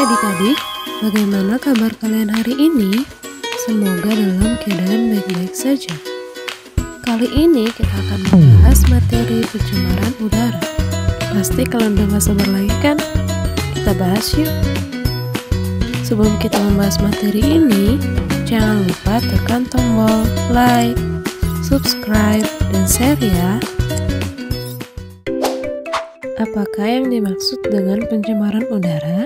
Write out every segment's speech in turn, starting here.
adik-adik, bagaimana kabar kalian hari ini? Semoga dalam keadaan baik-baik saja. Kali ini kita akan membahas materi pencemaran udara. Pasti kalian udah gak sabar lagi kan? Kita bahas yuk. Sebelum kita membahas materi ini, jangan lupa tekan tombol like, subscribe, dan share ya. Apakah yang dimaksud dengan pencemaran udara?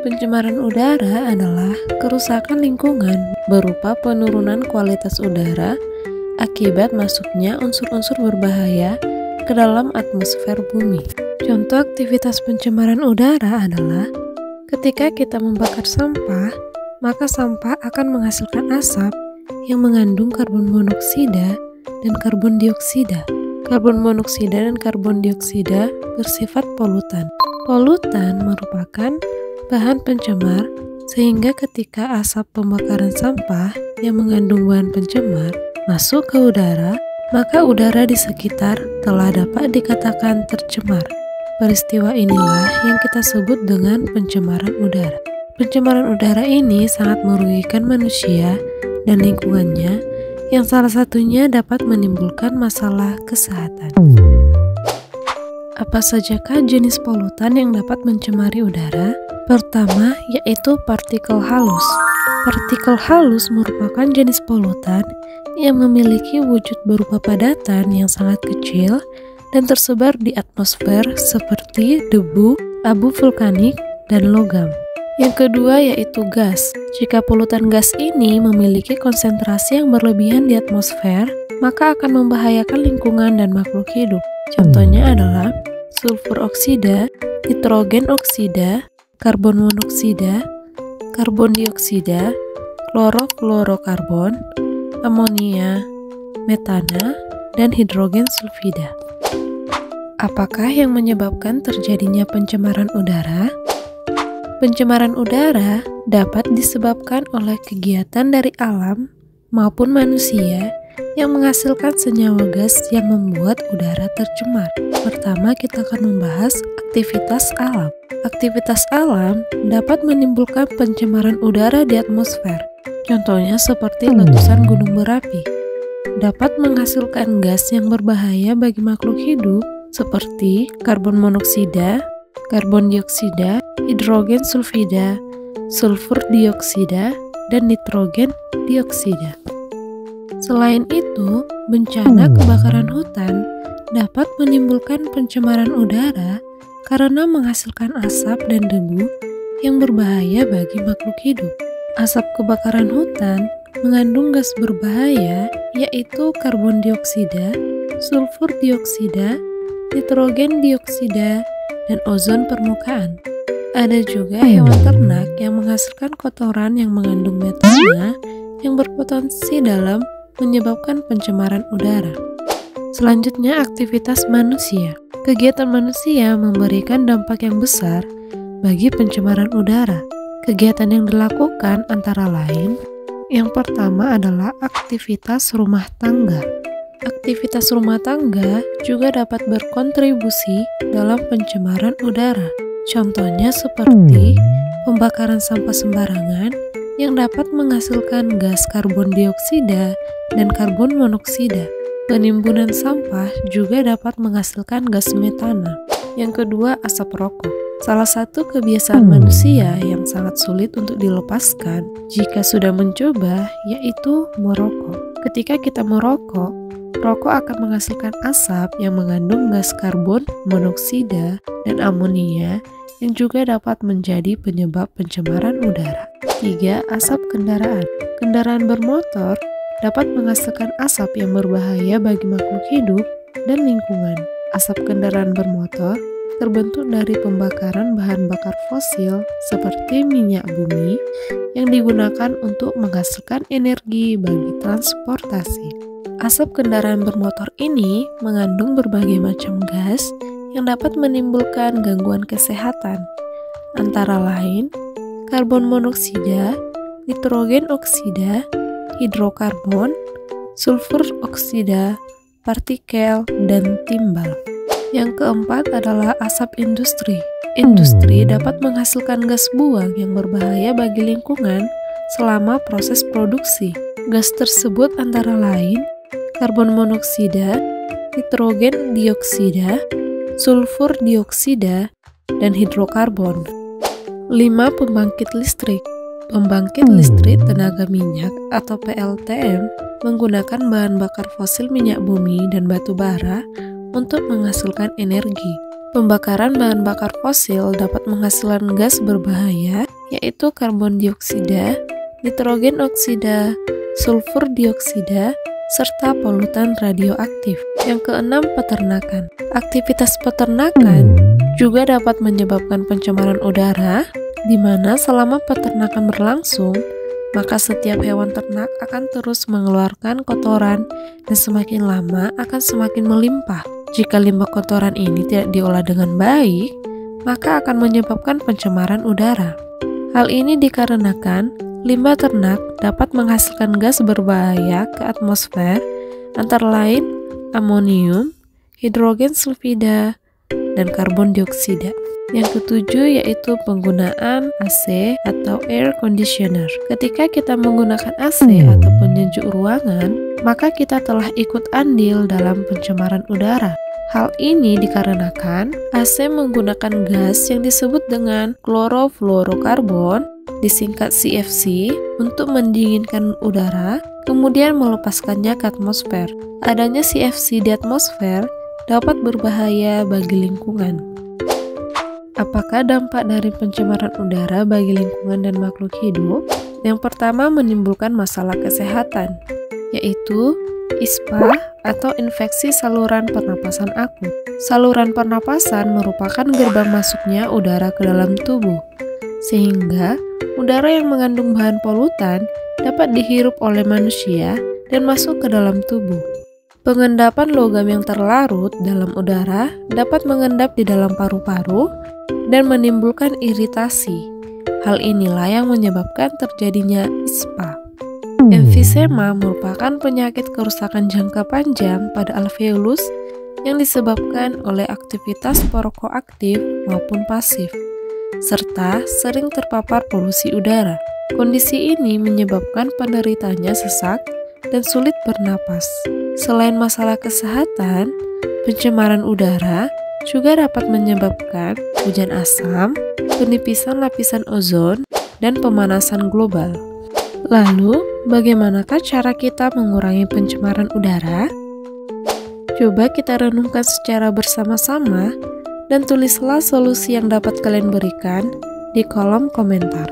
Pencemaran udara adalah kerusakan lingkungan berupa penurunan kualitas udara akibat masuknya unsur-unsur berbahaya ke dalam atmosfer bumi. Contoh aktivitas pencemaran udara adalah ketika kita membakar sampah, maka sampah akan menghasilkan asap yang mengandung karbon monoksida dan karbon dioksida. Karbon monoksida dan karbon dioksida bersifat polutan. Polutan merupakan bahan pencemar, sehingga ketika asap pembakaran sampah yang mengandung bahan pencemar masuk ke udara, maka udara di sekitar telah dapat dikatakan tercemar. Peristiwa inilah yang kita sebut dengan pencemaran udara. Pencemaran udara ini sangat merugikan manusia dan lingkungannya, yang salah satunya dapat menimbulkan masalah kesehatan. Apa sajakah jenis polutan yang dapat mencemari udara? Pertama, yaitu partikel halus. Partikel halus merupakan jenis polutan yang memiliki wujud berupa padatan yang sangat kecil dan tersebar di atmosfer seperti debu, abu vulkanik, dan logam. Yang kedua yaitu gas. Jika polutan gas ini memiliki konsentrasi yang berlebihan di atmosfer, maka akan membahayakan lingkungan dan makhluk hidup. Contohnya adalah sulfur oksida, nitrogen oksida, karbon monoksida, karbon dioksida, klorofluorokarbon, amonia, metana, dan hidrogen sulfida. Apakah yang menyebabkan terjadinya pencemaran udara? Pencemaran udara dapat disebabkan oleh kegiatan dari alam maupun manusia yang menghasilkan senyawa gas yang membuat udara tercemar. Pertama, kita akan membahas aktivitas alam. Aktivitas alam dapat menimbulkan pencemaran udara di atmosfer. Contohnya seperti letusan gunung berapi. Dapat menghasilkan gas yang berbahaya bagi makhluk hidup seperti karbon monoksida, karbon dioksida, hidrogen sulfida, sulfur dioksida, dan nitrogen dioksida. Selain itu, bencana kebakaran hutan dapat menimbulkan pencemaran udara karena menghasilkan asap dan debu yang berbahaya bagi makhluk hidup. Asap kebakaran hutan mengandung gas berbahaya yaitu karbon dioksida, sulfur dioksida, nitrogen dioksida, dan ozon permukaan. Ada juga hewan ternak yang menghasilkan kotoran yang mengandung metana yang berpotensi dalam menyebabkan pencemaran udara. Selanjutnya, aktivitas manusia. Kegiatan manusia memberikan dampak yang besar bagi pencemaran udara. Kegiatan yang dilakukan antara lain, yang pertama adalah aktivitas rumah tangga. Aktivitas rumah tangga juga dapat berkontribusi dalam pencemaran udara. Contohnya seperti pembakaran sampah sembarangan yang dapat menghasilkan gas karbon dioksida dan karbon monoksida. Penimbunan sampah juga dapat menghasilkan gas metana. Yang kedua, asap rokok. Salah satu kebiasaan manusia yang sangat sulit untuk dilepaskan jika sudah mencoba yaitu merokok. Ketika kita merokok, rokok akan menghasilkan asap yang mengandung gas karbon monoksida dan amonia yang juga dapat menjadi penyebab pencemaran udara. 3. Asap kendaraan. Kendaraan bermotor dapat menghasilkan asap yang berbahaya bagi makhluk hidup dan lingkungan. Asap kendaraan bermotor terbentuk dari pembakaran bahan bakar fosil seperti minyak bumi yang digunakan untuk menghasilkan energi bagi transportasi. Asap kendaraan bermotor ini mengandung berbagai macam gas yang dapat menimbulkan gangguan kesehatan, antara lain karbon monoksida, nitrogen oksida, hidrokarbon, sulfur oksida, partikel, dan timbal. Yang keempat adalah asap industri. Industri dapat menghasilkan gas buang yang berbahaya bagi lingkungan selama proses produksi. Gas tersebut antara lain karbon monoksida, nitrogen dioksida, sulfur dioksida, dan hidrokarbon. 5. Pembangkit listrik. Pembangkit listrik tenaga minyak atau PLTM menggunakan bahan bakar fosil minyak bumi dan batu bara untuk menghasilkan energi. Pembakaran bahan bakar fosil dapat menghasilkan gas berbahaya, yaitu karbon dioksida, nitrogen oksida, sulfur dioksida, serta polutan radioaktif. Yang keenam, peternakan. Aktivitas peternakan juga dapat menyebabkan pencemaran udara, di mana selama peternakan berlangsung, maka setiap hewan ternak akan terus mengeluarkan kotoran dan semakin lama akan semakin melimpah. Jika limbah kotoran ini tidak diolah dengan baik, maka akan menyebabkan pencemaran udara. Hal ini dikarenakan limbah ternak dapat menghasilkan gas berbahaya ke atmosfer, antara lain amonium, hidrogen sulfida, dan karbon dioksida. Yang ketujuh yaitu penggunaan AC atau air conditioner. Ketika kita menggunakan AC atau penyejuk ruangan, maka kita telah ikut andil dalam pencemaran udara. Hal ini dikarenakan AC menggunakan gas yang disebut dengan klorofluorokarbon, disingkat CFC, untuk mendinginkan udara, kemudian melepaskannya ke atmosfer. Adanya CFC di atmosfer dapat berbahaya bagi lingkungan. Apakah dampak dari pencemaran udara bagi lingkungan dan makhluk hidup? Yang pertama, menimbulkan masalah kesehatan, yaitu ISPA atau infeksi saluran pernapasan akut. Saluran pernapasan merupakan gerbang masuknya udara ke dalam tubuh, sehingga udara yang mengandung bahan polutan dapat dihirup oleh manusia dan masuk ke dalam tubuh. Pengendapan logam yang terlarut dalam udara dapat mengendap di dalam paru-paru dan menimbulkan iritasi. Hal inilah yang menyebabkan terjadinya ISPA. Emfisema merupakan penyakit kerusakan jangka panjang pada alveolus yang disebabkan oleh aktivitas perokok aktif maupun pasif, serta sering terpapar polusi udara. Kondisi ini menyebabkan penderitanya sesak dan sulit bernapas. Selain masalah kesehatan, pencemaran udara juga dapat menyebabkan hujan asam, penipisan lapisan ozon, dan pemanasan global. Lalu, bagaimanakah cara kita mengurangi pencemaran udara? Coba kita renungkan secara bersama-sama dan tulislah solusi yang dapat kalian berikan di kolom komentar.